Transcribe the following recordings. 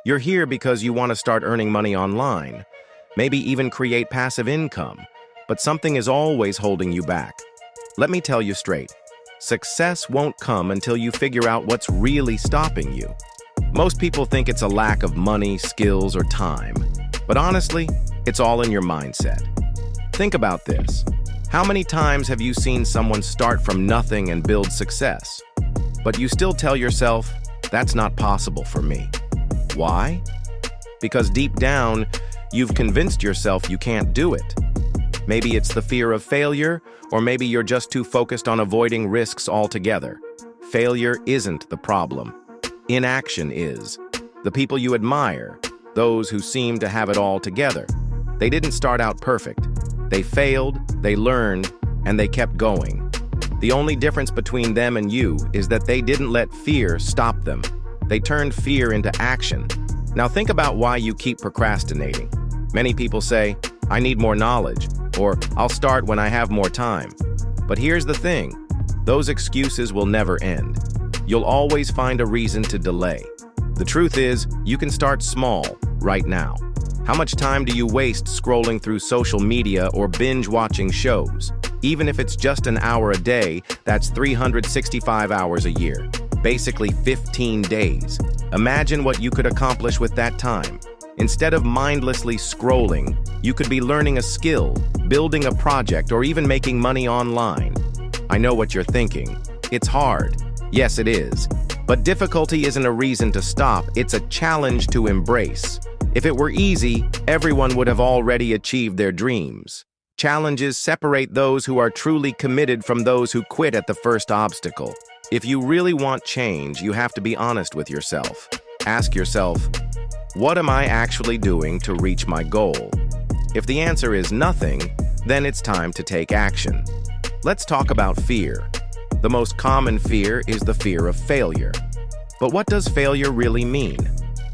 You're here because you want to start earning money online, maybe even create passive income, but something is always holding you back. Let me tell you straight, success won't come until you figure out what's really stopping you. Most people think it's a lack of money, skills, or time, but honestly, it's all in your mindset. Think about this. How many times have you seen someone start from nothing and build success? But you still tell yourself, that's not possible for me. Why? Because deep down, you've convinced yourself you can't do it. Maybe it's the fear of failure, or maybe you're just too focused on avoiding risks altogether. Failure isn't the problem. Inaction is. The people you admire, those who seem to have it all together, they didn't start out perfect. They failed, they learned, and they kept going. The only difference between them and you is that they didn't let fear stop them. They turned fear into action. Now think about why you keep procrastinating. Many people say, I need more knowledge, or I'll start when I have more time. But here's the thing, those excuses will never end. You'll always find a reason to delay. The truth is, you can start small, right now. How much time do you waste scrolling through social media or binge-watching shows? Even if it's just an hour a day, that's 365 hours a year. Basically 15 days. Imagine what you could accomplish with that time. Instead of mindlessly scrolling, you could be learning a skill, building a project, or even making money online. I know what you're thinking. It's hard. Yes, it is. But difficulty isn't a reason to stop, it's a challenge to embrace. If it were easy, everyone would have already achieved their dreams. Challenges separate those who are truly committed from those who quit at the first obstacle. If you really want change, you have to be honest with yourself. Ask yourself, what am I actually doing to reach my goal? If the answer is nothing, then it's time to take action. Let's talk about fear. The most common fear is the fear of failure. But what does failure really mean?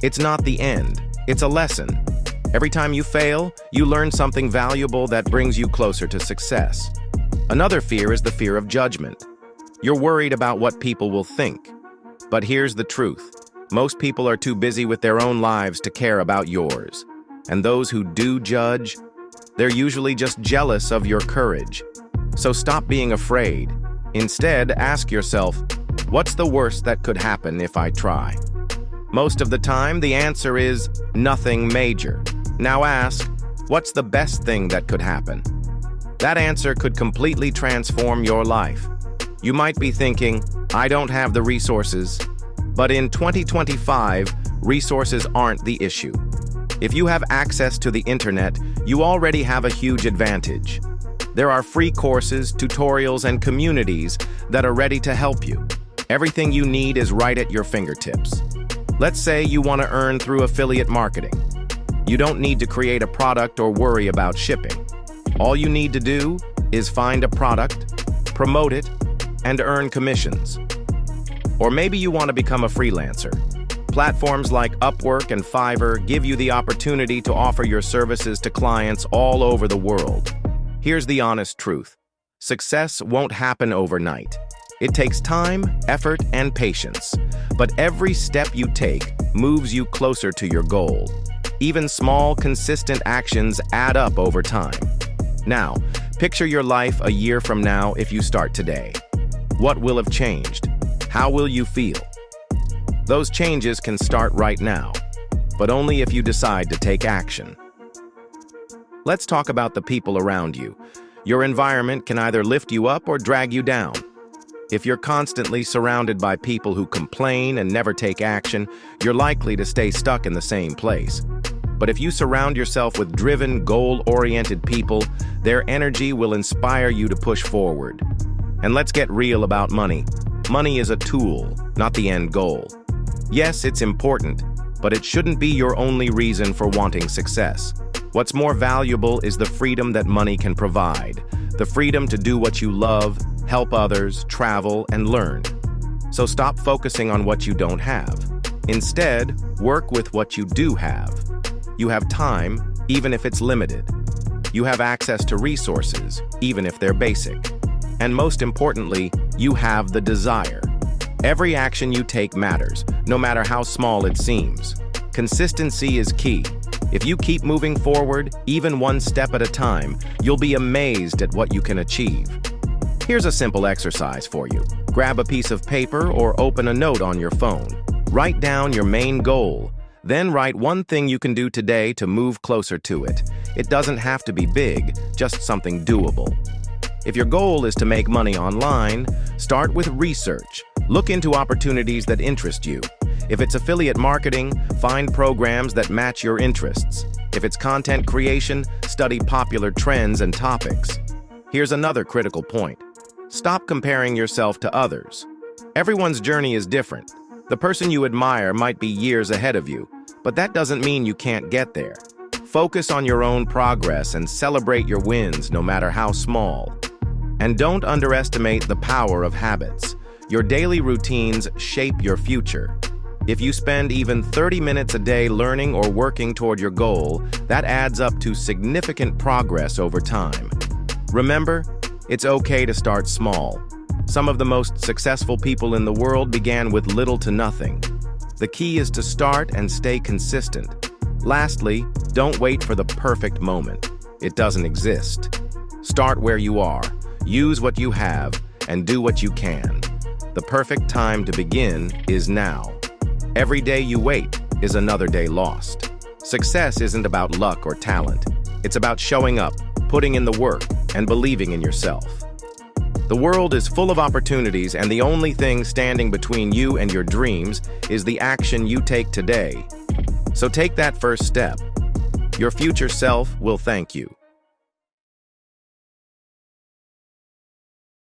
It's not the end, it's a lesson. Every time you fail, you learn something valuable that brings you closer to success. Another fear is the fear of judgment. You're worried about what people will think. But here's the truth. Most people are too busy with their own lives to care about yours. And those who do judge, they're usually just jealous of your courage. So stop being afraid. Instead, ask yourself, what's the worst that could happen if I try? Most of the time, the answer is nothing major. Now ask, what's the best thing that could happen? That answer could completely transform your life. You might be thinking, I don't have the resources. But in 2025, resources aren't the issue. If you have access to the internet, you already have a huge advantage. There are free courses, tutorials, and communities that are ready to help you. Everything you need is right at your fingertips. Let's say you want to earn through affiliate marketing. You don't need to create a product or worry about shipping. All you need to do is find a product, promote it, and earn commissions. Or maybe you want to become a freelancer. Platforms like Upwork and Fiverr give you the opportunity to offer your services to clients all over the world. Here's the honest truth. Success won't happen overnight. It takes time, effort, and patience. But every step you take moves you closer to your goal. Even small, consistent actions add up over time. Now, picture your life a year from now if you start today. What will have changed? How will you feel? Those changes can start right now, but only if you decide to take action. Let's talk about the people around you. Your environment can either lift you up or drag you down. If you're constantly surrounded by people who complain and never take action, you're likely to stay stuck in the same place. But if you surround yourself with driven, goal-oriented people, their energy will inspire you to push forward. And let's get real about money. Money is a tool, not the end goal. Yes, it's important, but it shouldn't be your only reason for wanting success. What's more valuable is the freedom that money can provide. The freedom to do what you love, help others, travel, and learn. So stop focusing on what you don't have. Instead, work with what you do have. You have time, even if it's limited. You have access to resources, even if they're basic. And most importantly, you have the desire. Every action you take matters, no matter how small it seems. Consistency is key. If you keep moving forward, even one step at a time, you'll be amazed at what you can achieve. Here's a simple exercise for you. Grab a piece of paper or open a note on your phone. Write down your main goal. Then write one thing you can do today to move closer to it. It doesn't have to be big, just something doable. If your goal is to make money online, start with research. Look into opportunities that interest you. If it's affiliate marketing, find programs that match your interests. If it's content creation, study popular trends and topics. Here's another critical point. Stop comparing yourself to others. Everyone's journey is different. The person you admire might be years ahead of you, but that doesn't mean you can't get there. Focus on your own progress and celebrate your wins, no matter how small. And don't underestimate the power of habits. Your daily routines shape your future. If you spend even 30 minutes a day learning or working toward your goal, that adds up to significant progress over time. Remember, it's okay to start small. Some of the most successful people in the world began with little to nothing. The key is to start and stay consistent. Lastly, don't wait for the perfect moment. It doesn't exist. Start where you are, use what you have, and do what you can. The perfect time to begin is now. Every day you wait is another day lost. Success isn't about luck or talent. It's about showing up, putting in the work, and believing in yourself. The world is full of opportunities, and the only thing standing between you and your dreams is the action you take today. So take that first step. Your future self will thank you.